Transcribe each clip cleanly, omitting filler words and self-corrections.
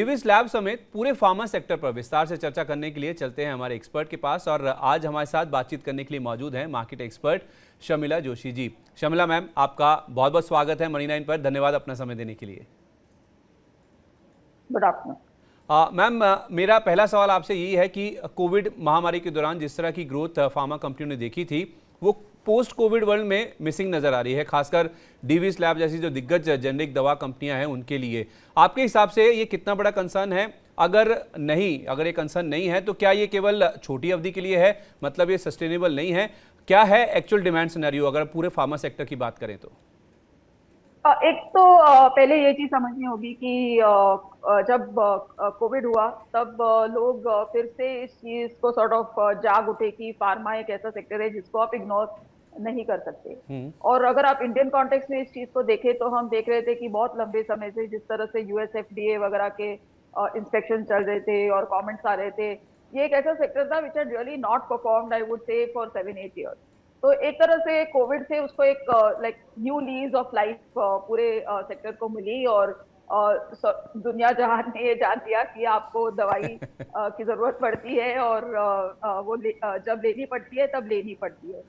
Divi's lab समेत पूरे pharma sector पर विस्तार से चर्चा करने के लिए चलते हैं हमारे एक्सपर्ट के पास। और आज हमारे साथ बातचीत करने के लिए मौजूद हैं market expert Sharmila Joshi ji. Sharmila ma'am, आपका बहुत बहुत स्वागत है मनी 9 पर। धन्यवाद अपना समय देने के लिए। Good afternoon. मैम, मेरा पहला सवाल आपसे यही है कि कोविड महामारी के दौरान जिस तरह की ग्रोथ फार्मा कंपनियों ने देखी थी वो पोस्ट कोविड वर्ल्ड में मिसिंग नजर आ रही है, खासकर डिविस लैब जैसी जो दिग्गज जेनेरिक दवा कंपनियां हैं उनके लिए। आपके हिसाब से ये कितना बड़ा कंसर्न है? अगर ये कंसर्न नहीं है तो क्या ये केवल छोटी अवधि के लिए है, मतलब ये सस्टेनेबल नहीं है? क्या है एक्चुअल डिमांड सिनेरियो अगर पूरे फार्मा सेक्टर की बात करें तो? एक तो पहले ये चीज समझनी होगी कि जब कोविड हुआ तब लोग फिर से इस चीज को सॉर्ट ऑफ जाग उठे कि फार्मा एक ऐसा सेक्टर है जिसको आप इग्नोर नहीं कर सकते। और अगर आप इंडियन कॉन्टेक्स्ट में इस चीज को देखें तो हम देख रहे थे कि बहुत लंबे समय से जिस तरह से यूएस एफडीए वगैरह के इंस्पेक्शन चल रहे थे और कमेंट्स आ रहे थे, ये एक ऐसा सेक्टर था which had really not performed I would say for 7-8 years. तो एक तरह से कोविड से उसको एक like new lease of life पूरे सेक्टर को मिली और दुनिया जहान ने ये जान लिया कि आपको दवाई की जरूरत पड़ती है और जब लेनी पड़ती है तब लेनी पड़ती है।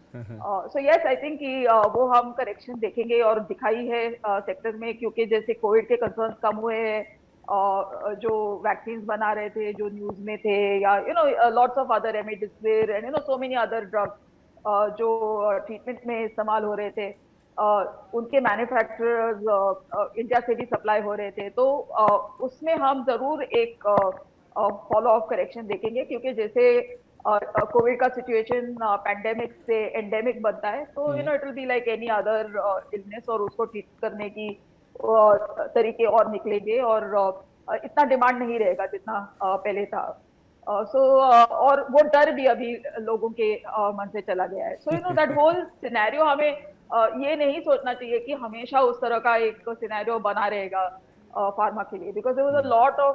सो यस, आई थिंक कि वो हम करेक्शन देखेंगे और दिखाई है सेक्टर में, क्योंकि जैसे कोविड के कंसर्न्स कम हुए हैं, जो वैक्सीन बना रहे थे जो न्यूज में थे, या lots of other remdesivir and so many other drugs जो ट्रीटमेंट में इस्तेमाल हो रहे थे, उनके मैन्युफैक्चरर्स इंडिया से भी सप्लाई हो रहे थे। तो उसमें हम जरूर एक फॉलो अप करेक्शन देखेंगे, क्योंकि जैसे कोविड का सिचुएशन पैंडेमिक से एंडेमिक बनता है तो it will be like any other illness, और उसको ट्रीट करने की तरीके और निकलेंगे और इतना डिमांड नहीं रहेगा जितना पहले था। और वो डर भी अभी लोगों के मन से चला गया है। सो दैट होल सिनेरियो हमें ये नहीं सोचना चाहिए कि हमेशा उस तरह का एक सिनेरियो बना रहेगा फार्मा के लिए, because there was a lot of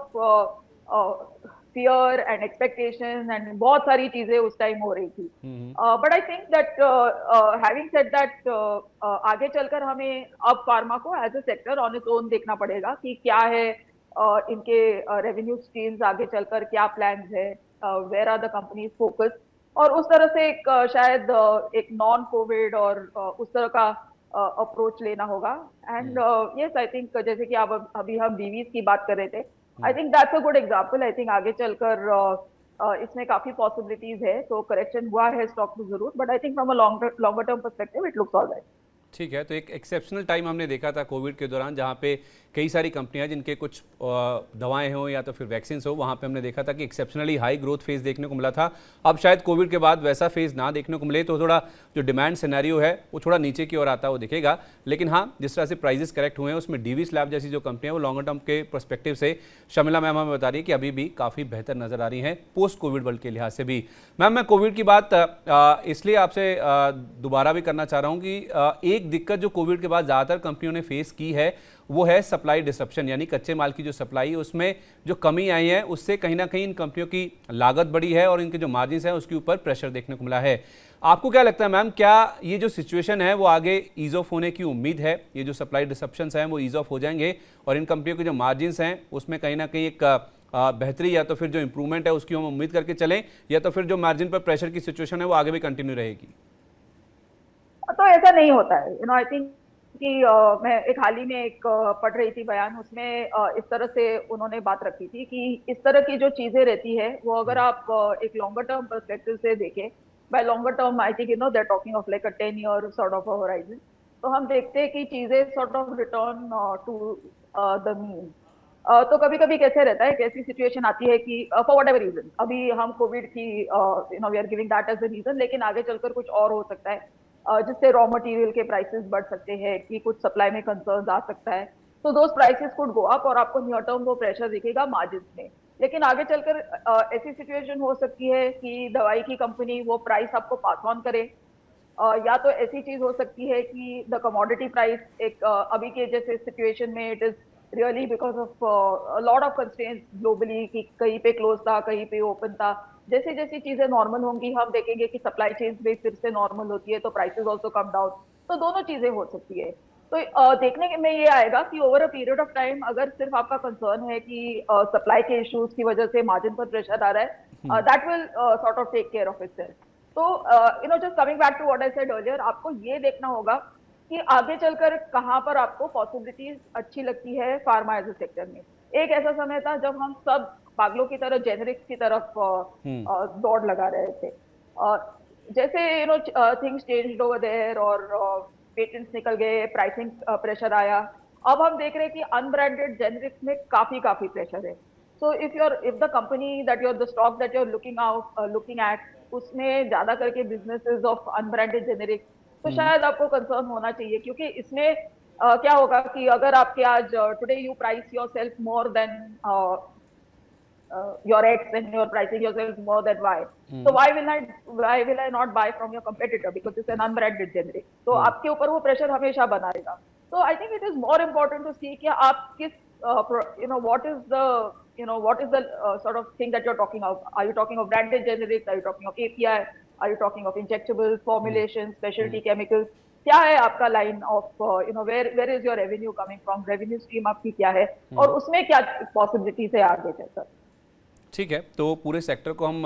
fear and expectation एंड बहुत सारी चीजें उस टाइम हो रही थी। But I think that having said that आगे चलकर हमें अब फार्मा को as a sector on its own देखना पड़ेगा कि क्या है इनके रेवेन्यू स्ट्रीम्स, आगे चलकर क्या प्लान्स है, where are the companies focus, और उस तरह से एक शायद एक नॉन कोविड और उस तरह का अप्रोच लेना होगा। एंड यस, आई थिंक जैसे कि आप अभी हम डीवीज की बात कर रहे थे, I think that's a good example. I think आगे चलकर इसमें काफी पॉसिबिलिटीज है। तो करेक्शन हुआ है स्टॉक में जरूर, but I think from a longer term perspective it looks alright. ठीक है, तो एक एक्सेप्शनल टाइम हमने देखा था कोविड के दौरान, जहाँ पे कई सारी कंपनियां जिनके कुछ दवाएं हों या तो फिर वैक्सीन हो, वहाँ पे हमने देखा था कि एक्सेप्शनली हाई ग्रोथ फेज देखने को मिला था। अब शायद कोविड के बाद वैसा फेज ना देखने को मिले, तो थोड़ा जो डिमांड सिनेरियो है वो थोड़ा नीचे की ओर आता वो दिखेगा। लेकिन हाँ, जिस तरह से प्राइजेस करेक्ट हुए हैं उसमें डिविस लैब जैसी जो कंपनियाँ वो लॉन्गर टर्म के परस्पेक्टिव से, शर्मिला मैम हमें बता रही है कि अभी भी काफ़ी बेहतर नजर आ रही हैं पोस्ट कोविड वर्ल्ड के लिहाज से भी। मैम, मैं कोविड की बात इसलिए आपसे दोबारा भी करना चाह रहा हूँ कि एक दिक्कत जो कोविड के बाद ज़्यादातर कंपनियों ने फेस की है वो है सप्लाई डिसरप्शन, यानी कच्चे माल की जो सप्लाई है उसमें जो कमी आई है उससे कहीं ना कहीं इन कंपनियों की लागत बढ़ी है और इनके जो मार्जिन है उसके ऊपर प्रेशर देखने को मिला है। आपको क्या लगता है मैम, क्या ये जो सिचुएशन है वो आगे ईज ऑफ होने की उम्मीद है? ये जो सप्लाई डिसरप्शन हैं वो ईज ऑफ हो जाएंगे और इन कंपनियों के जो मार्जिन हैं उसमें कहीं ना कहीं एक बेहतरी या तो फिर जो इंप्रूवमेंट है उसकी हम उम्मीद करके चलें, या तो फिर जो मार्जिन पर प्रेशर की सिचुएशन है वो आगे भी कंटिन्यू रहेगी? तो ऐसा नहीं होता है। आई थिंक कि मैं एक हाल ही में एक पढ़ रही थी बयान, उसमें इस तरह से उन्होंने बात रखी थी कि इस तरह की जो चीजें रहती है वो अगर आप एक लॉन्गर टर्म पर्सपेक्टिव से देखें, by longer term I think they are talking of like a 10 year sort of a horizon, तो हम देखते हैं कि चीजें sort of return to the mean. तो कभी कभी कैसे रहता है, कैसी सिचुएशन आती है कि फॉर वट एवर रीजन, अभी हम कोविड की we are giving that as a reason, लेकिन आगे चलकर कुछ और हो सकता है जिससे रॉ मटेरियल के प्राइसेस बढ़ सकते हैं, कि कुछ सप्लाई में कंसर्न आ सकता है, तो दोस प्राइसेस कुड गो अप और आपको नियर टर्म वो प्रेशर दिखेगा मार्जिन में। लेकिन आगे चलकर ऐसी सिचुएशन हो सकती है कि दवाई की कंपनी वो प्राइस आपको पास ऑन करे, या तो ऐसी चीज हो सकती है कि द कमोडिटी प्राइस एक अभी के जैसे सिचुएशन में it is really because of lot of constraints globally, कि कहीं पे क्लोज था कहीं पे ओपन था। जैसी जैसी चीजें नॉर्मल होंगी हम देखेंगे कि सप्लाई चेन भी फिर से नॉर्मल होती है, तो प्राइसेस ऑल्सो कम डाउन। तो दोनों चीजें हो सकती है। तो देखने में ये आएगा कि over a period of time अगर सिर्फ आपका कंसर्न है कि सप्लाई के इश्यूज की वजह से मार्जिन पर प्रेशर आ रहा है, that will sort of take care of itself. तो just coming back to what I said earlier, आपको ये देखना होगा कि आगे चलकर कहाँ पर आपको पॉसिबिलिटीज अच्छी लगती है फार्मा एज ए सेक्टर में। एक ऐसा समय था जब हम सब पागलों की तरह जेनरिक्स की तरफ दौड़ लगा रहे थे। जैसे थिंग्स चेंज्ड ओवर देयर और पेटेंट्स निकल गए, प्राइसिंग प्रेशर आया। अब हम देख रहे हैं कि अनब्रांडेड जेनरिक्स में काफी काफी प्रेशर है। So if the company that you're the stock that you're looking at उसमें ज्यादा करके बिजनेसेस ऑफ अनब्रांडेड जेनरिक्स, तो शायद आपको कंसर्न होना चाहिए, क्योंकि इसमें क्या होगा कि अगर आपके आज today you price your self more than your X and you're pricing yourself more than Y. So why will I not buy from your competitor because it's an unbranded generic? तो आपके ऊपर वो प्रेशर हमेशा बना रहेगा। So I think it is more important to see कि आप किस what is the sort of thing that you're talking of? Are you talking of branded generics? Are you talking of API? Are you talking of injectables, formulations, specialty chemicals? क्या है आपका line of where is your revenue coming from, revenue stream आपकी क्या है और उसमें क्या possibilities है आगे चलकर। ठीक है, तो पूरे सेक्टर को हम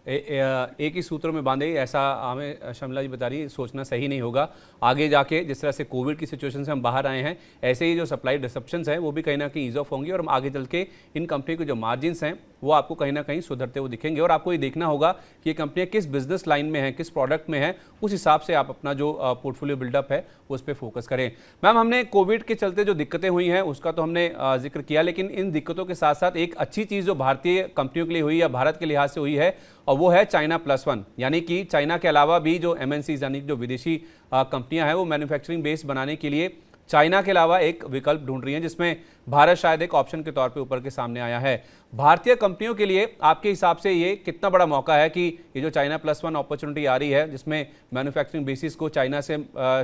एक ही सूत्र में बांधे, ऐसा हमें शर्मिला जी बता रही है, सोचना सही नहीं होगा। आगे जाके जिस तरह से कोविड की सिचुएशन से हम बाहर आए हैं, ऐसे ही जो सप्लाई डिसरप्शंस हैं वो भी कहीं ना कहीं ईज ऑफ होंगी और हम आगे चल के इन कंपनी के जो मार्जिन्स हैं वो आपको कहीं ना कहीं सुधरते हुए दिखेंगे। और आपको ये देखना होगा कि ये कंपनियां किस बिजनेस लाइन में हैं, किस प्रोडक्ट में हैं, उस हिसाब से आप अपना जो पोर्टफोलियो बिल्डअप है उस पर फोकस करें। मैम, हमने कोविड के चलते जो दिक्कतें हुई हैं उसका तो हमने जिक्र किया, लेकिन इन दिक्कतों के साथ साथ एक अच्छी चीज़ जो भारतीय कंपनियों के लिए हुई या भारत के लिहाज से हुई है, और वो है चाइना +1, यानी कि चाइना के अलावा भी जो MNCs यानी जो विदेशी कंपनियां हैं वो मैन्युफैक्चरिंग बेस बनाने के लिए चाइना के अलावा एक विकल्प ढूंढ रही हैं, जिसमें भारत शायद एक ऑप्शन के तौर पे ऊपर के सामने आया है। भारतीय कंपनियों के लिए आपके हिसाब से ये कितना बड़ा मौका है कि ये जो चाइना +1 अपॉर्चुनिटी आ रही है, जिसमें मैन्युफैक्चरिंग बेसिस को चाइना से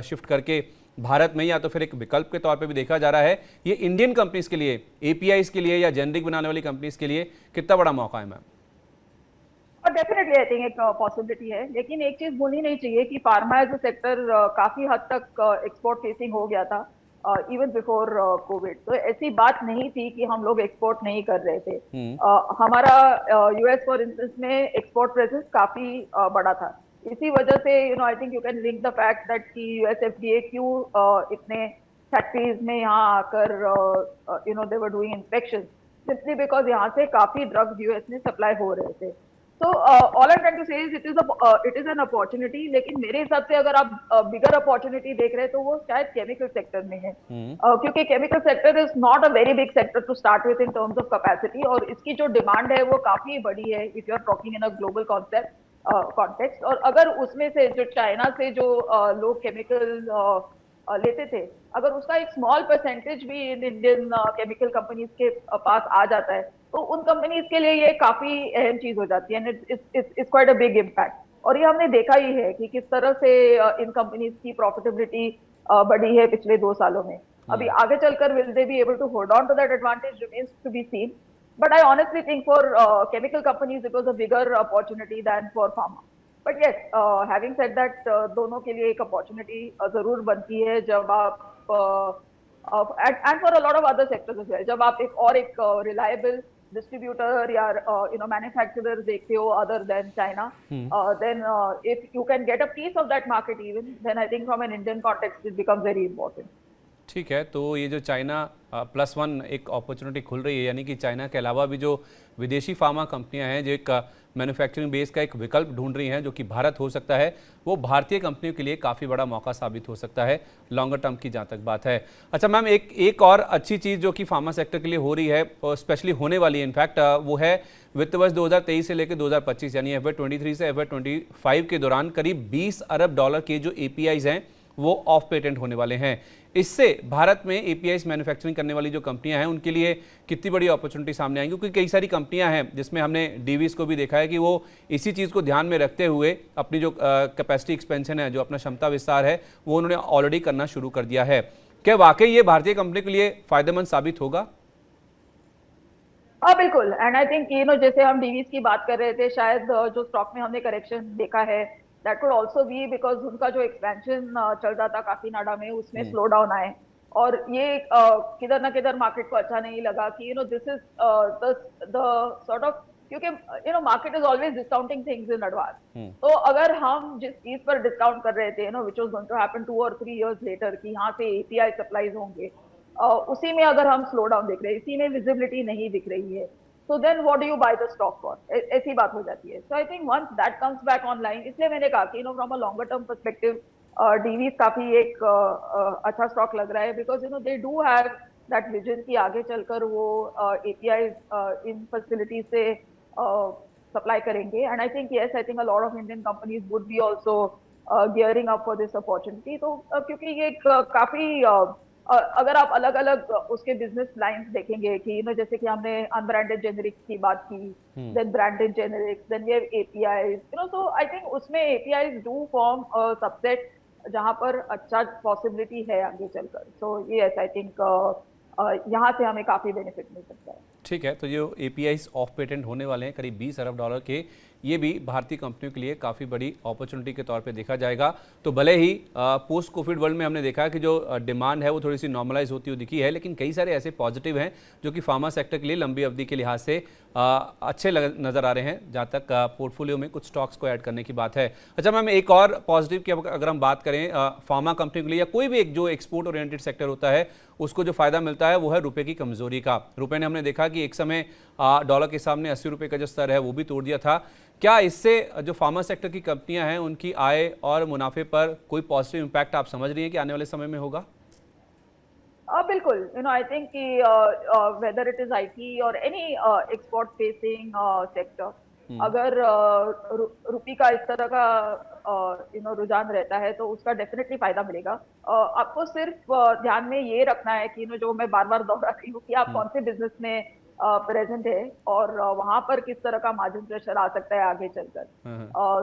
शिफ्ट करके भारत में या तो फिर एक विकल्प के तौर पे भी देखा जा रहा है, ये इंडियन कंपनीज के लिए, APIs के लिए या जेनरिक बनाने वाली कंपनीज के लिए कितना बड़ा मौका है मैम? डेफिनेटली आई थिंक एक पॉसिबिलिटी है, लेकिन एक चीज भूलनी नहीं चाहिए कि फार्मा एज अ सेक्टर काफी हद तक एक्सपोर्ट फेसिंग हो गया था इवन बिफोर कोविड। तो ऐसी बात नहीं थी कि हम लोग एक्सपोर्ट नहीं कर रहे थे। हमारा US फॉर इंस्टेंस में एक्सपोर्ट प्रेजेंस काफी बड़ा था। इसी वजह से I think you can link the fact that कि US FDA क्यों इतने फैक्ट्रीज में यहाँ आकर they were doing inspection, simply because यहाँ से काफी ड्रग्स US में सप्लाई हो रहे थे। So all I'm trying to say is it is an opportunity, लेकिन मेरे हिसाब से अगर आप बिगर अपॉर्चुनिटी देख रहे हैं तो वो शायद केमिकल सेक्टर में है, क्योंकि chemical sector is not a very big sector to start with in terms of capacity, और इसकी जो डिमांड है वो काफी बड़ी है if you are talking in a global context. और अगर उसमें से जो चाइना से जो लोग केमिकल लेते थे, अगर उसका एक स्मॉल परसेंटेज भी इन इंडियन केमिकल कंपनीज के पास आ जाता है तो उन कंपनीज के लिए ये काफी अहम चीज हो जाती है, it's quite a big impact. और ये हमने देखा ही है कि किस तरह से इन कंपनीज की प्रॉफिटेबिलिटी बढ़ी है पिछले 2 सालों में। अभी आगे चलकर will they be able to hold on to that advantage remains to be seen, but I honestly think for chemical companies it was a bigger opportunity than for pharma. But yes, having said that, दोनों के लिए एक opportunity जरूर बनती है जब आप and for a lot of other sectors as well, जब आप एक reliable distributor या manufacturer देखते हो other than China, then if you can get a piece of that market even, then I think from an Indian context it becomes very important. ठीक है, तो ये जो चाइना +1 एक अपॉर्चुनिटी खुल रही है, यानी कि चाइना के अलावा भी जो विदेशी फार्मा कंपनियां हैं जो एक मैन्युफैक्चरिंग बेस का एक विकल्प ढूंढ रही हैं जो कि भारत हो सकता है, वो भारतीय कंपनियों के लिए काफ़ी बड़ा मौका साबित हो सकता है लॉन्गर टर्म की जहाँ तक बात है। अच्छा मैम, एक और अच्छी चीज़ जो कि फार्मा सेक्टर के लिए हो रही है और स्पेशली होने वाली है इनफैक्ट, वो है वित्त वर्ष 2023 से लेकर 2025 यानी FY23 से FY25 के दौरान करीब $20 अरब के जो APIs हैं वो ऑफ पेटेंट होने वाले हैं। इससे भारत में APIs मैन्युफैक्चरिंग करने वाली जो कंपनियां हैं उनके लिए कितनी बड़ी अपॉर्चुनिटी सामने आएंगी, क्योंकि कई सारी कंपनियां हैं जिसमें हमने डीवीज को भी देखा है कि वो इसी चीज़ को ध्यान में रखते हुए अपनी जो कैपेसिटी एक्सपेंशन है, जो अपना क्षमता विस्तार है, वो उन्होंने ऑलरेडी करना शुरू कर दिया है। क्या वाकई ये भारतीय कंपनी के लिए फायदेमंद साबित होगा? बिल्कुल, एंड आई थिंक जैसे हम डीवीज की बात कर रहे थे, शायद जो स्टॉक में हमने करेक्शन देखा है that could also be because उनका जो एक्सपेंशन चल रहा था काफी नाडा में, उसमें स्लो डाउन आए। और ये किधर ना किधर मार्केट को अच्छा नहीं लगा कि this is the sort of, क्योंकि market is always discounting things in advance. तो अगर हम जिस चीज पर डिस्काउंट कर रहे थे which was going to happen 2 और 3 years लेटर कि यहाँ से एपीआई सप्लाईज होंगे, उसी में अगर हम स्लो डाउन देख रहे हैं, इसी में विजिबिलिटी नहीं दिख रही है, so then what do you buy the stock for? ऐसी बात हो जाती है। So I think once that comes back online, इसलिए मैंने कहा कि from a longer term perspective, Divi's काफी एक अच्छा स्टॉक लग रहा है, because they do have that vision कि आगे चलकर वो एपीआई इन फैसिलिटी से सप्लाई करेंगे। And I think yes, I think a lot of Indian companies would be also gearing up for this opportunity. तो क्योंकि ये काफी अगर आप अलग अलग उसके बिजनेस लाइंस देखेंगे कि जैसे कि हमने अनब्रांडेड जेनरिक्स की बात की, then branded generics, then we have APIs, so I think उसमें APIs do form a subset जहां पर अच्छा पॉसिबिलिटी है आगे चलकर। सो यस, आई थिंक यहाँ से हमें काफी बेनिफिट मिल सकता है। ठीक है, तो जो एपीआईज ऑफ पेटेंट होने वाले हैं करीब $20 अरब के, ये भी भारतीय कंपनियों के लिए काफ़ी बड़ी अपॉर्चुनिटी के तौर पे देखा जाएगा। तो भले ही पोस्ट कोविड वर्ल्ड में हमने देखा है कि जो डिमांड है वो थोड़ी सी नॉर्मलाइज होती हुई दिखी है, लेकिन कई सारे ऐसे पॉजिटिव हैं जो कि फार्मा सेक्टर के लिए लंबी अवधि के लिहाज से अच्छे नज़र आ रहे हैं, जहाँ तक पोर्टफोलियो में कुछ स्टॉक्स को ऐड करने की बात है। अच्छा मैम, एक और पॉजिटिव की अगर हम बात करें फार्मा कंपनी के लिए या कोई भी एक जो एक्सपोर्ट ओरिएंटेड सेक्टर होता है, उसको जो फायदा मिलता है वो है रुपए की कमजोरी का। रुपए ने हमने देखा कि एक समय डॉलर के सामने 80 रुपये का जो स्तर है वो भी तोड़ दिया था। क्या इससे जो फार्मा सेक्टर की कंपनियां हैं उनकी आय और मुनाफे पर कोई पॉजिटिव इम्पैक्ट आप समझ रही हैं कि आने वाले समय में होगा? बिल्कुल, आई थिंक कि वेदर इट इज आईटी और एनी एक्सपोर्ट फेसिंग सेक्टर, अगर रुपी का इस तरह का रुझान रहता है तो उसका डेफिनेटली फायदा मिलेगा। आपको सिर्फ ध्यान में ये रखना है कि जो मैं बार बार दोहरा रही हूँ कि आप कौन से बिजनेस में प्रेजेंट है और वहां पर किस तरह का मार्जिन प्रेशर आ सकता है आगे चलकर।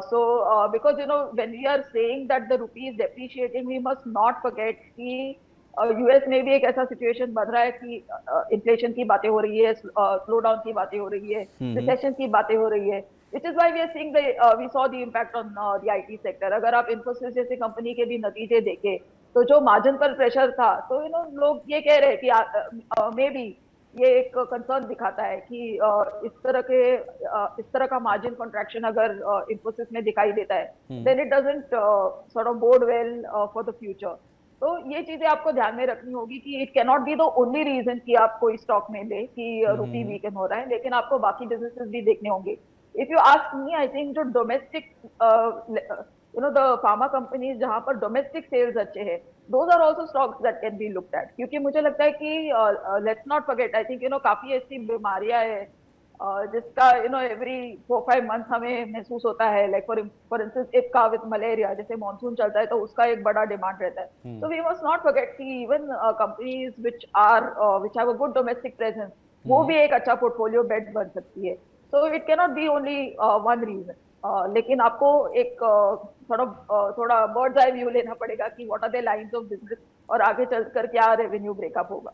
So because when we are saying that the rupee is depreciating, we must not forget कि यूएस में भी एक ऐसा सिचुएशन बन रहा है कि इन्फ्लेशन की बातें हो रही है, स्लो डाउन की बातें हो रही है, रिसेशन की बातें हो रही है, which is why we are seeing we saw the impact on the IT sector. अगर आप इन्फोसिस जैसे कंपनी के भी नतीजे देखें तो जो मार्जिन पर प्रेशर था, तो लोग ये कह रहे हैं कि मे बी ये एक कंसर्न दिखाता है कि इस तरह का मार्जिन कॉन्ट्रैक्शन अगर इन्फोसिस में दिखाई देता है, then it doesn't sort of bode well for the future. तो ये चीजें आपको ध्यान में रखनी होगी कि it can not be the only reason कि आप कोई स्टॉक में ले कि रुपी वीकन हो रहा है, लेकिन आपको बाकी बिजनेसेस भी देखने होंगे। If you ask me, I think जो डोमेस्टिक द फार्मा कंपनीज जहां पर डोमेस्टिक सेल्स अच्छे हैं, those are also stocks that can be looked at. क्योंकि मुझे लगता है कि let's not forget, I think काफी ऐसी बीमारियां हैं जिसका एवरी 4-5 मंथ हमें महसूस होता है, लाइक फॉर इंस्टेंस इफ का विद मलेरिया, जैसे मॉनसून चलता है तो उसका एक बड़ा डिमांड रहता है। तो वी मस्ट नॉट फॉरगेट कि even companies which have a good domestic presence, वो भी एक अच्छा पोर्टफोलियो बेट बन सकती है। So it can not be only one reason, लेकिन आपको एक थोड़ा बर्ड्स आई व्यू लेना पड़ेगा कि what are the lines of business और आगे चलकर क्या रेवेन्यू ब्रेकअप होगा।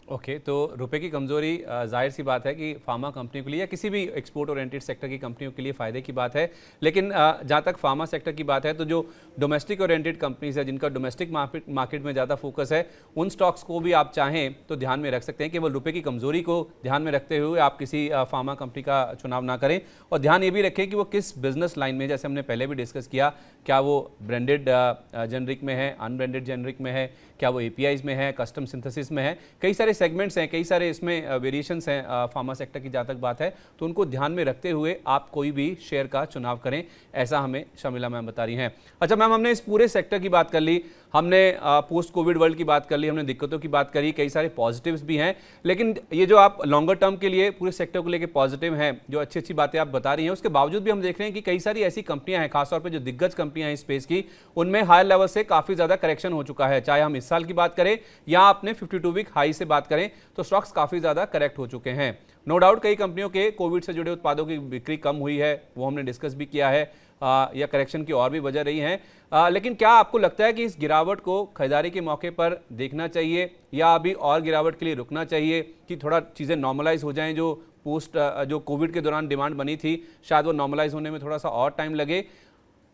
ओके, तो रुपए की कमजोरी जाहिर सी बात है कि फार्मा कंपनी के लिए या किसी भी एक्सपोर्ट ओरिएंटेड सेक्टर की कंपनियों के लिए फ़ायदे की बात है। लेकिन जहाँ तक फार्मा सेक्टर की बात है तो जो डोमेस्टिक ओरिएंटेड कंपनीज है जिनका डोमेस्टिक मार्केट में ज़्यादा फोकस है, उन स्टॉक्स को भी आप चाहें तो ध्यान में रख सकते हैं। केवल रुपए की कमजोरी को ध्यान में रखते हुए आप किसी फार्मा कंपनी का चुनाव ना करें, और ध्यान ये भी रखें कि वो किस बिजनेस लाइन में, जैसे हमने पहले भी डिस्कस किया, क्या वो ब्रांडेड जेनरिक में है, अनब्रांडेड जेनरिक में है, क्या वो एपीआईज में है, कस्टम सिंथेसिस में है। कई सारे सेगमेंट्स हैं, कई सारे इसमें वेरिएशंस हैं फार्मा सेक्टर की जहाँ तक बात है, तो उनको ध्यान में रखते हुए आप कोई भी शेयर का चुनाव करें, ऐसा हमें शर्मिला मैम बता रही हैं। अच्छा मैम, हमने इस पूरे सेक्टर की बात कर ली, हमने पोस्ट कोविड वर्ल्ड की बात कर ली, हमने दिक्कतों की बात करी, कई सारे पॉजिटिव्स भी हैं, लेकिन ये जो आप लॉन्गर टर्म के लिए पूरे सेक्टर को लेकर पॉजिटिव हैं, जो अच्छी अच्छी बातें आप बता रही हैं, उसके बावजूद भी हम देख रहे हैं कि कई सारी ऐसी कंपनियां हैं, खासतौर पर जो दिग्गज कंपनियां हैं इस स्पेस की, उनमें हायर लेवल से काफ़ी ज़्यादा करेक्शन हो चुका है। चाहे हम इस साल की बात करें या अपने 52 वीक हाई से बात करें, तो स्टॉक्स काफ़ी ज़्यादा करेक्ट हो चुके हैं। नो डाउट कई कंपनियों के कोविड से जुड़े उत्पादों की बिक्री कम हुई है, वो हमने डिस्कस भी किया है, या करेक्शन की और भी वजह रही हैं। लेकिन क्या आपको लगता है कि इस गिरावट को खरीदारी के मौके पर देखना चाहिए या अभी और गिरावट के लिए रुकना चाहिए कि थोड़ा चीज़ें नॉर्मलाइज हो जाएं? जो कोविड के दौरान डिमांड बनी थी, शायद वो नॉर्मलाइज होने में थोड़ा सा और टाइम लगे।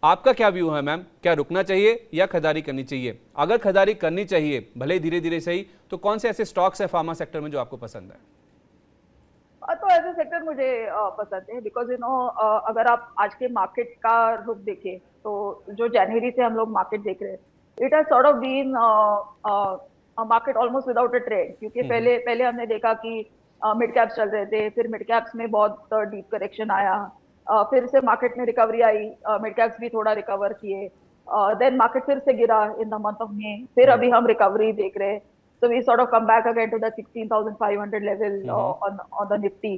आपका क्या व्यू है मैम, क्या रुकना चाहिए या खरीदारी करनी चाहिए? अगर खरीदारी करनी चाहिए भले ही धीरे धीरे सही, तो कौन से ऐसे स्टॉक्स है फार्मा सेक्टर में जो आपको पसंद है? तो ऐसे सेक्टर मुझे पसंद है बिकॉज अगर आप आज के मार्केट का रुख देखें तो जो जनवरी से हम लोग मार्केट देख रहे हैं, it has sort of been market almost without a trend, क्योंकि पहले पहले हमने देखा कि मिड कैप्स चल रहे थे, फिर मिड कैप्स में बहुत डीप करेक्शन आया, फिर से मार्केट में रिकवरी आई, मिड कैप्स भी थोड़ा रिकवर किए, देन मार्केट फिर से गिरा in the month of May, फिर अभी हम रिकवरी देख रहे हैं. So we sort of come back again to the 16,500 level on the Nifty.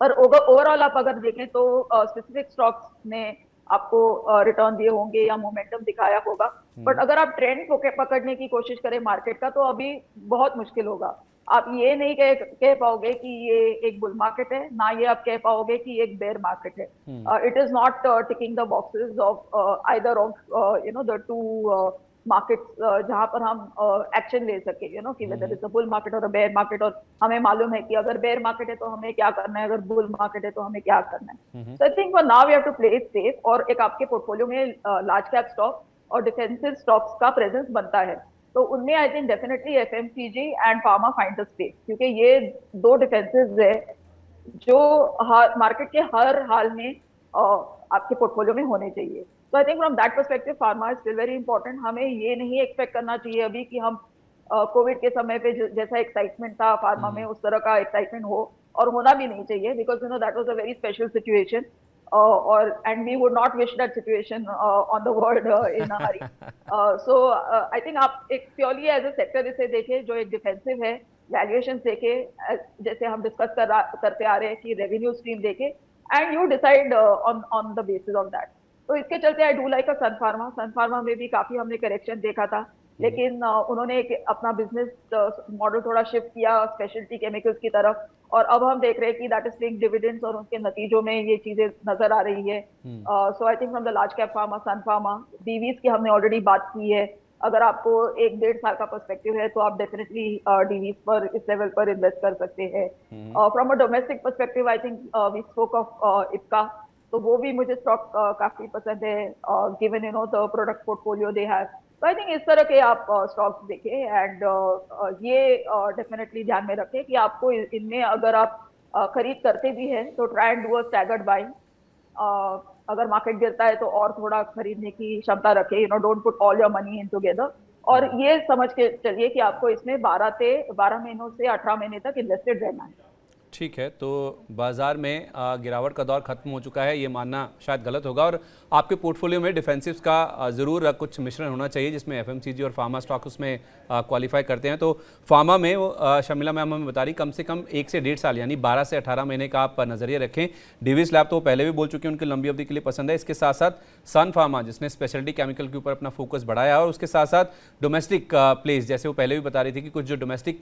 पर ओवरऑल आप अगर देखें तो स्पेसिफिक स्टॉक्स ने आपको रिटर्न दिए होंगे या मोमेंटम दिखाया होगा, बट अगर आप ट्रेंड पकड़ने की कोशिश करें मार्केट का तो अभी बहुत मुश्किल होगा. आप ये नहीं कह पाओगे कि ये एक बुल मार्केट है, ना ये आप कह पाओगे कि एक बेयर मार्केट है. It is not ticking the boxes of either of the two markets जहां पर हम एक्शन ले सके, कि weather it's a bull market और अ बेयर मार्केट, और हमें मालूम है कि अगर बेयर मार्केट है तो हमें क्या करना है, अगर बुल मार्केट है तो हमें क्या करना है. So I think for now we have to play it safe, और एक आपके पोर्टफोलियो में लार्ज कैप स्टॉक और डिफेंसिव स्टॉक्स का प्रेजेंस बनता है, तो उनमें I think definitely FMCG and pharma find the space, क्योंकि ये दो डिफेंसिव है जो मार्केट के हर हाल में आपके पोर्टफोलियो में होने चाहिए. So I think from that perspective, pharma is still very important. हमें ये नहीं एक्सपेक्ट करना चाहिए अभी कि हम कोविड के समय पे जैसा एक्साइटमेंट था फार्मा में उस तरह का एक्साइटमेंट हो, और होना भी नहीं चाहिए, because that was a very special situation, और and we would not wish that situation on the world in a hurry. So I think आप एक प्योरली एज अ सेक्टर इसे देखें जो एक डिफेंसिव है, वैल्यूएशन देखे जैसे हम डिस्कस करते आ रहे हैं कि रेवेन्यू स्ट्रीम देखे, and you decide on the basis of that. तो इसके चलते I do like Sun Pharma में भी काफी हमने करेक्शन देखा था, लेकिन उन्होंने एक अपना बिजनेस मॉडल थोड़ा शिफ्ट किया स्पेशलिटी केमिकल्स की तरफ, और अब हम देख रहे हैं कि दैट इज पेइंग डिविडेंड्स, और उनके नतीजों में ये चीजें नजर आ रही है. So I think from the large cap pharma, Sun Pharma, Divi's की हमने ऑलरेडी बात की है. अगर आपको 1-1.5 साल का पर्सपेक्टिव है तो आप डेफिनेटली डीवीज पर इस लेवल पर इन्वेस्ट कर सकते हैं. From a domestic perspective I think we spoke of Ipca, तो वो भी मुझे स्टॉक काफी पसंद है, given the product portfolio they have. तो आई थिंक इस तरह के आप स्टॉक्स देखें, एंड ये डेफिनेटली ध्यान में रखें कि आपको इनमें अगर आप खरीद करते भी हैं तो try and do a staggered buying. अगर मार्केट गिरता है तो और थोड़ा खरीदने की क्षमता रखें, don't put all your money in together, और ये समझ के चलिए कि आपको इसमें 12 महीनों से 18 महीने तक इन्वेस्टेड रहना है. ठीक है, तो बाजार में गिरावट का दौर खत्म हो चुका है, ये मानना शायद गलत होगा, और आपके पोर्टफोलियो में डिफेंसिव्स का ज़रूर कुछ मिश्रण होना चाहिए जिसमें एफएमसीजी और फार्मा स्टॉक उसमें क्वालिफाई करते हैं. तो फार्मा में वो शर्मिला मैम हमें बता रही कम से कम 1 से 1.5 साल यानी 12 से 18 महीने का आप नजरिया रखें. डिविस लैब तो पहले भी बोल चुके हैं उनकी लंबी अवधि के लिए पसंद है. इसके साथ साथ सन फार्मा जिसने स्पेशलिटी केमिकल के ऊपर अपना फोकस बढ़ाया, और उसके साथ साथ डोमेस्टिक प्लेस जैसे वो पहले भी बता रही थी कि कुछ जो डोमेस्टिक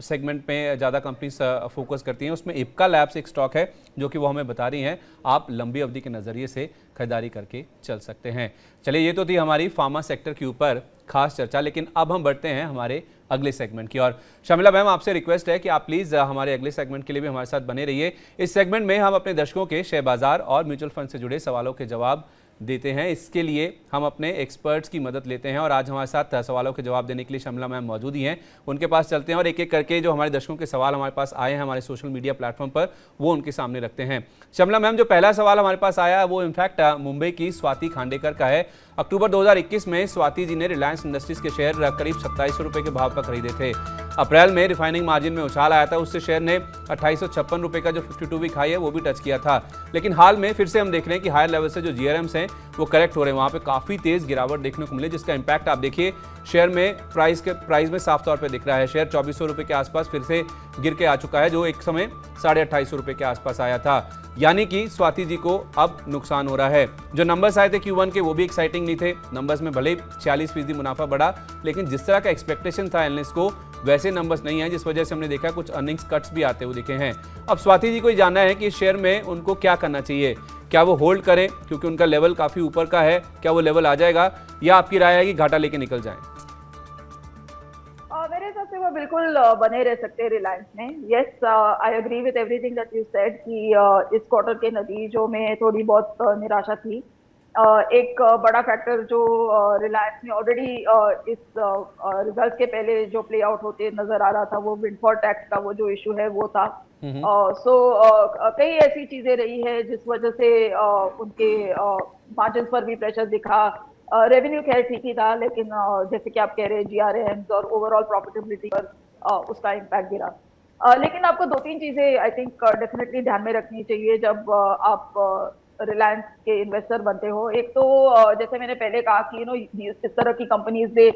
सेगमेंट में ज़्यादा कंपनीज फोकस करती हैं, उसमें इप्का लैब्स एक स्टॉक है जो कि वो हमें बता रही हैं आप लंबी अवधि के नज़रिए से खरीदारी करके चल सकते हैं. चलिए, ये तो थी हमारी फार्मा सेक्टर के ऊपर खास चर्चा, लेकिन अब हम बढ़ते हैं हमारे अगले सेगमेंट की ओर. शर्मिला मैम, आपसे रिक्वेस्ट है कि आप प्लीज़ हमारे अगले सेगमेंट के लिए भी हमारे साथ बने रहिए. इस सेगमेंट में हम अपने दर्शकों के शेयर बाजार और म्यूचुअल फंड से जुड़े सवालों के जवाब देते हैं. इसके लिए हम अपने एक्सपर्ट्स की मदद लेते हैं, और आज हमारे साथ सवालों के जवाब देने के लिए शर्मिला मैम मौजूद ही हैं. उनके पास चलते हैं और एक एक करके जो हमारे दर्शकों के सवाल हमारे पास आए हैं हमारे सोशल मीडिया प्लेटफॉर्म पर, वो उनके सामने रखते हैं. शर्मिला मैम, जो पहला सवाल हमारे पास आया है वो इनफैक्ट मुंबई की स्वाति खांडेकर का है. अक्टूबर 2021 में स्वाति जी ने रिलायंस इंडस्ट्रीज के शेयर करीब 2700 रुपये के भाव पर खरीदे थे. अप्रैल में रिफाइनिंग मार्जिन में उछाल आया था, उससे शेयर ने 2856 रुपये का जो 52 वीक हाई है वो भी टच किया था. लेकिन हाल में फिर से हम देख रहे हैं कि हायर लेवल से जो जीआरएम्स हैं वो करेक्ट हो रहे हैं, वहाँ पे काफ़ी तेज़ गिरावट देखने को मिले, जिसका इंपैक्ट आप देखिए शेयर में प्राइस में साफ तौर पे दिख रहा है. शेयर 2400 रुपये के आसपास फिर से गिर के आ चुका है, जो एक समय 2850 रुपये के आसपास आया था. यानी कि स्वाति जी को अब नुकसान हो रहा है. जो नंबर्स आए थे Q1 के वो भी एक्साइटिंग नहीं थे. नंबर्स में भले 46% मुनाफा बढ़ा, लेकिन जिस तरह का एक्सपेक्टेशन था एनालिस्ट को वैसे नंबर्स नहीं हैं, जिस वजह से हमने देखा कुछ अर्निंग्स कट्स भी आते हुए दिखे हैं. अब स्वाति जी को ये जानना है कि इस शेयर में उनको क्या करना चाहिए. क्या वो होल्ड करें क्योंकि उनका लेवल काफ़ी ऊपर का है, क्या वो लेवल आ जाएगा, या आपकी राय है कि घाटा लेके निकल जाएं? मेरे हिसाब से वो बिल्कुल बने रह सकते हैं रिलायंस में. Yes, I agree with everything that you said कि इस क्वार्टर के नतीजों में थोड़ी बहुत निराशा थी, एक बड़ा फैक्टर जो रिलायंस में ऑलरेडी इस रिजल्ट के पहले जो प्ले आउट होते नजर आ रहा था, वो विंडफॉल टैक्स का वो जो इशू है वो था। हम्म। सो कई ऐसी चीजें रही है जिस वजह से उनके मार्जिन पर भी प्रेशर दिखा। रेवेन्यू खैर ठीक ही था, लेकिन जैसे कि आप कह रहे हैं जीआरएम और ओवरऑल प्रॉफिटेबिलिटी पर उसका इम्पैक्ट गिरा। लेकिन आपको दो तीन चीजें आई थिंक डेफिनेटली ध्यान में रखनी चाहिए जब आप रिलायंस के इन्वेस्टर बनते हो। एक तो जैसे मैंने पहले कहा कि इस तरह की companies they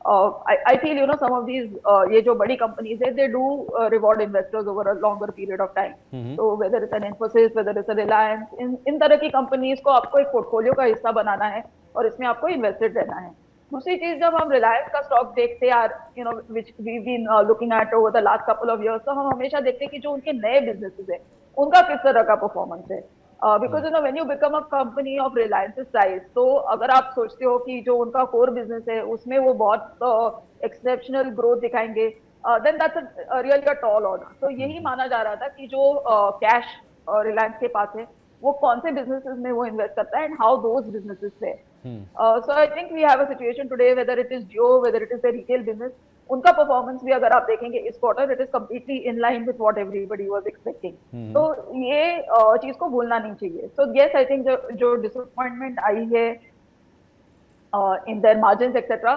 I feel some of these ये जो बड़ी कंपनीज है they do reward investors over a longer period of time. हम्म। तो whether it's an Infosys, whether it's a Reliance, इन तरह की कंपनीज को आपको एक पोर्टफोलियो का हिस्सा बनाना है और इसमें आपको इन्वेस्टेड रहना है। दूसरी चीज, जब हम रिलायंस का स्टॉक देखते हैं which we been looking at over the last couple of years, तो हम हमेशा देखते हैं कि जो उनके नए बिजनेसेस है उनका किस तरह का परफॉर्मेंस है। Because when you become a company of Reliance size, तो अगर आप सोचते हो कि जो उनका कोर बिजनेस है उसमें वो बहुत एक्सेप्शनल ग्रोथ दिखाएंगे, then that's really a tall order. तो यही माना जा रहा था कि जो कैश रिलायंस के पास है वो कौन से बिजनेसेस में वो इन्वेस्ट करता है एंड हाउ दोज बिजनेसेस है। So I think we have a situation today, whether it is Jio, whether it is the retail business, उनका परफॉर्मेंस भी अगर आप देखेंगे इस quarter, it is completely in line with what everybody was expecting. तो ये चीज को भूलना नहीं चाहिए। सो यस, आई थिंक जो डिसअपॉइंटमेंट आई है इन देयर मार्जिन्स एक्सेट्रा,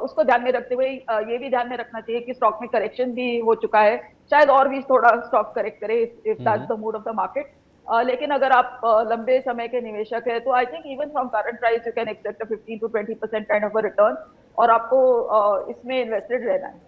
उसको ध्यान में रखते हुए ये भी ध्यान में रखना चाहिए कि स्टॉक में करेक्शन भी हो चुका है, शायद और भी थोड़ा स्टॉक करेक्ट करे if that's the mood off the market. लेकिन अगर आप लंबे समय के निवेशक है तो I think even from current price you can expect 15 to 20% kind of a return, और आपको इसमें इन्वेस्टेड रहना है।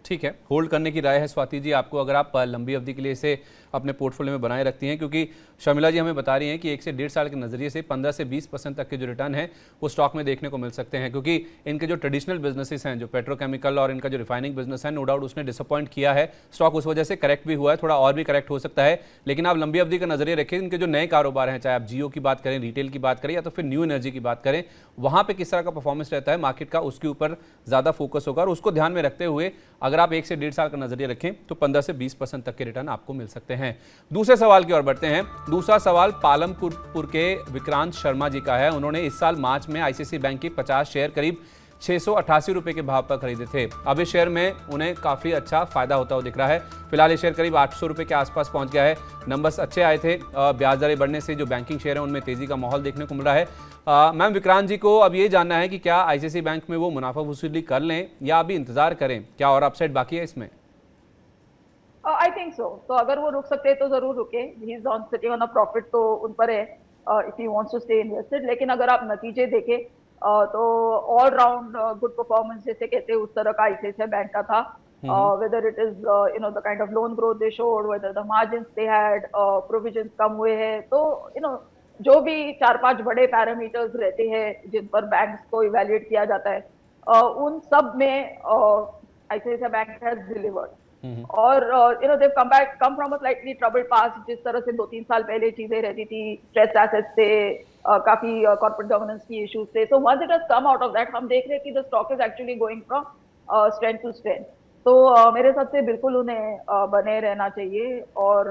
ठीक है, होल्ड करने की राय है स्वाति जी आपको, अगर आप लंबी अवधि के लिए इसे अपने पोर्टफोलियो में बनाए रखती हैं, क्योंकि शर्मिला जी हमें बता रही हैं कि 1 से 1.5 साल के नज़रिए से 15 से 20% तक के जो रिटर्न है वो स्टॉक में देखने को मिल सकते हैं, क्योंकि इनके जो ट्रेडिशनल बिजनेसेस हैं, जो पेट्रोकेमिकल और इनका जो रिफाइनिंग बिजनेस है, नो डाउट उसने डिसअपॉइंट किया है। स्टॉक उस वजह से करेक्ट भी हुआ है, थोड़ा और भी करेक्ट हो सकता है, लेकिन आप लंबी अवधि का नजरिए रखें। इनके जो नए कारोबार हैं, चाहे आप जियो की बात करें, रिटेल की बात करें या तो फिर न्यू एनर्जी की बात करें, वहाँ पे किस तरह का परफॉर्मेंस रहता है मार्केट का, उसके ऊपर ज़्यादा फोकस होगा। और उसको ध्यान में रखते हुए अगर आप 1 से 1.5 साल का नजरिया रखें तो 15 से 20% तक के रिटर्न आपको मिल सकते हैं। दूसरे सवाल की ओर बढ़ते हैं। दूसरा सवाल पालमपुर के विक्रांत शर्मा जी का है। उन्होंने इस साल मार्च में आईसीआईसीआई बैंक के 50 शेयर करीब 688 रुपए के भाव पर खरीदे थे। अब इस शेयर में उन्हें काफ़ी अच्छा फायदा होता हुआ दिख रहा है। फिलहाल ये शेयर करीब 800 रुपए के आसपास पहुंच गया है। नंबर्स अच्छे आए थे, ब्याज दरें बढ़ने से जो बैंकिंग शेयर है उनमें तेजी का माहौल देखने को मिल रहा है। मैम, विक्रांत जी को अब ये जानना है कि क्या आईसीआईसीआई बैंक में वो मुनाफा वसूली कर लें या अभी इंतजार करें, क्या और अपसाइड बाकी है इसमें? I think so. तो अगर वो रुक सकते हैं तो जरूर रुके। He is on sitting on a profit, तो उन पर है if he wants to stay invested. लेकिन अगर आप नतीजे देखें तो ऑल राउंड गुड परफॉर्मेंस जैसे कहते हैं उस तरह का आईसीआईसीआई बैंक का था। Whether it is the kind of loan growth they showed, whether the margins they had, provisions कम हुए हैं, तो जो भी 4-5 बड़े पैरामीटर्स रहते हैं जिन पर बैंक्स को इवैल्यूएट किया जाता है, उन सब में आईसीआईसीआई बैंक हैज डिलीवर्ड। और they've come from a slightly troubled past. जिस तरह से 2-3 साल पहले चीजें रहती थी, स्ट्रेस एसेट्स से, काफी कॉर्पोरेट गवर्नेंस की इश्यूज थे, so once it has come out of that, हम देख रहे हैं कि the stock is actually going from strength to strength. तो मेरे हिसाब से बिल्कुल उन्हें बने रहना चाहिए, और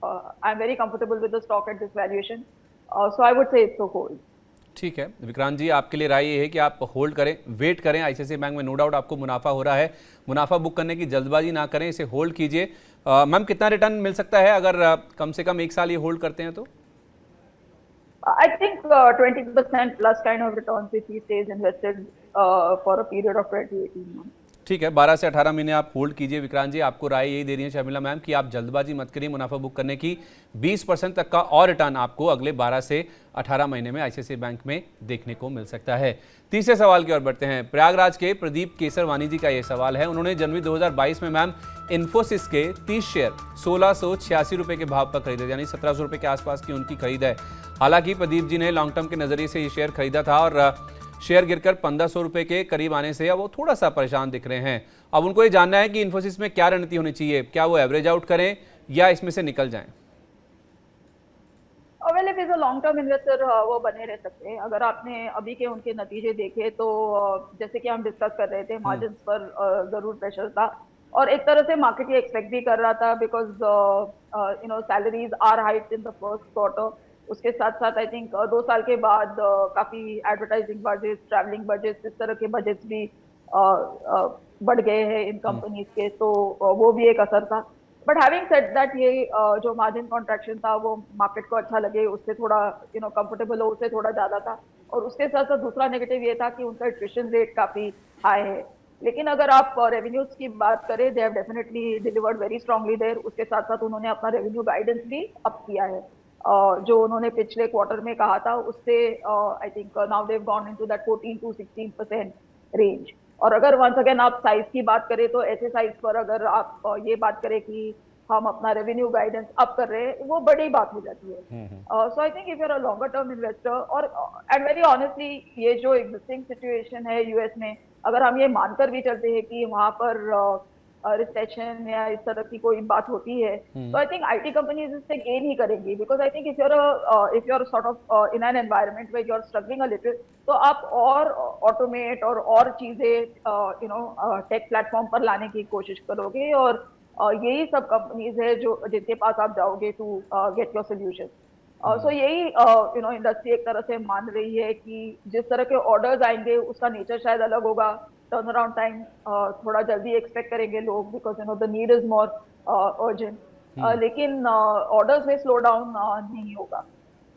I am very comfortable with the stock at this valuation, so I would say it's a hold. ठीक है विक्रांत जी, आपके लिए राय ये है कि आप होल्ड करें, वेट करें। आईसीआईसीआई बैंक में नो डाउट आपको मुनाफा हो रहा है, मुनाफा बुक करने की जल्दबाजी ना करें, इसे होल्ड कीजिए। मैम, कितना रिटर्न मिल सकता है अगर कम से कम 1 साल ये होल्ड करते हैं तो? I think 20% plus kind of returns if he stays invested for a period of 20-18 months. ठीक है, 12 से 18 महीने आप होल्ड कीजिए। विक्रांत जी, आपको राय यही दे रही है शर्मिला मैम कि आप जल्दबाजी मत करिए मुनाफा बुक करने की। 20% तक का और रिटर्न आपको अगले 12 से 18 महीने में आईसीआईसीआई बैंक में देखने को मिल सकता है। तीसरे सवाल की ओर बढ़ते हैं। प्रयागराज के प्रदीप केसरवानी जी का ये सवाल है। उन्होंने जनवरी 2022 में मैम इन्फोसिस के 30 शेयर 1686 रुपए के भाव पर खरीदे, यानी 1700 रुपए के आसपास की उनकी खरीद है। हालांकि प्रदीप जी ने लॉन्ग टर्म के नजरिए से ये शेयर खरीदा था और शेयर गिरकर 1500 रुपए के करीब आने से अब वो थोड़ा सा परेशान दिख रहे हैं। अब उनको ये जानना है कि इन्फोसिस में क्या रणनीति होनी चाहिए, क्या वो एवरेज आउट करें या इसमें से निकल जाएं? Well, if is a long term investor वो बने रह सकते हैं। अगर आपने अभी के उनके नतीजे देखे तो जैसे कि हम डिस्कस कर रहे थे, मार्जिन्स पर जरूर प्रेशर था, और एक तरह से मार्केट ये एक्सपेक्ट भी कर रहा था because salaries are hiked in the first quarter. उसके साथ साथ आई थिंक 2 साल के बाद काफी एडवर्टाइजिंग बजट, ट्रैवलिंग बजट, इस तरह के बजट्स भी बढ़ गए हैं इन कंपनीज के, तो वो भी एक असर था। बट हैविंग सेड दैट, ये जो मार्जिन कॉन्ट्रैक्शन था वो मार्केट को अच्छा लगे, उससे थोड़ा कंफर्टेबल हो, उससे थोड़ा ज्यादा था। और उसके साथ साथ दूसरा नेगेटिव ये था कि उनका एट्रिशन रेट काफी हाई है। लेकिन अगर आप रेवेन्यूज की बात करें, they have definitely delivered very strongly there. उसके साथ साथ उन्होंने अपना रेवेन्यू गाइडेंस भी अप किया है। जो उन्होंने पिछले क्वार्टर में कहा था उससे I think now they have gone into that 14 to 16% range. और अगर वंस अगेन आप साइज की बात करें, तो ऐसे साइज पर अगर आप ये बात करें कि हम अपना रेवेन्यू गाइडेंस अप कर रहे हैं, वो बड़ी बात हो जाती है। So I think if you are a longer term investor, और एंड वेरी ऑनेस्टली ये जो एग्जिस्टिंग सिचुएशन है यूएस में, अगर हम ये मानकर भी चलते हैं कि वहां पर रिसेशन या इस तरह की कोई बात होती है, तो आई थिंक आईटी कंपनीज इससे गेन ही करेंगी। Because I think if you are sort of in an environment where you are struggling a little, तो आप और ऑटोमेट और चीजें टेक प्लेटफॉर्म पर लाने की कोशिश करोगे, और यही सब कंपनीज है जो जिनके पास आप जाओगे टू गेट योर सोल्यूशन। सो यही इंडस्ट्री एक तरह से मान रही है कि जिस तरह के ऑर्डर्स आएंगे उसका नेचर शायद अलग होगा। टर्न अराउंड टाइम थोड़ा जल्दी एक्सपेक्ट करेंगे लोग, because the need is more urgent. लेकिन ऑर्डर्स में स्लो डाउन नहीं होगा।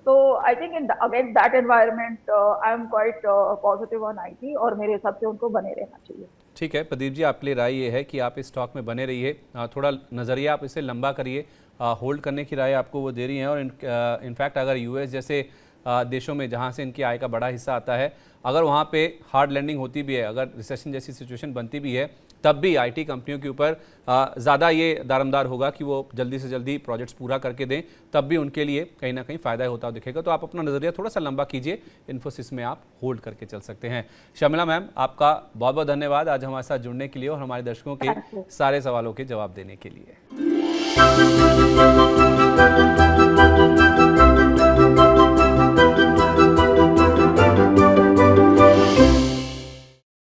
तो I think in against that environment I am quite positive on IT, और मेरे हिसाब से उनको बने रहना चाहिए। ठीक है प्रदीप जी, आपके लिए राय ये है कि आप इस स्टॉक में बने रहिए, थोड़ा नज़रिया आप इसे लंबा करिए, होल्ड करने की राय आपको वो दे रही हैं। और इनफैक्ट अगर यूएस जैसे देशों में जहाँ से इनकी आय का बड़ा हिस्सा आता है, अगर वहाँ पे हार्ड लैंडिंग होती भी है, अगर रिसेशन जैसी सिचुएशन बनती भी है, तब भी आईटी कंपनियों के ऊपर ज़्यादा ये दारमदार होगा कि वो जल्दी से जल्दी प्रोजेक्ट्स पूरा करके दें, तब भी उनके लिए कहीं ना कहीं फ़ायदा होता हुआ दिखेगा। तो आप अपना नज़रिया थोड़ा सा लंबा कीजिए, इन्फोसिस में आप होल्ड करके चल सकते हैं। शर्मिला मैम, आपका बहुत बहुत धन्यवाद आज हमारे साथ जुड़ने के लिए और हमारे दर्शकों के सारे सवालों के जवाब देने के लिए।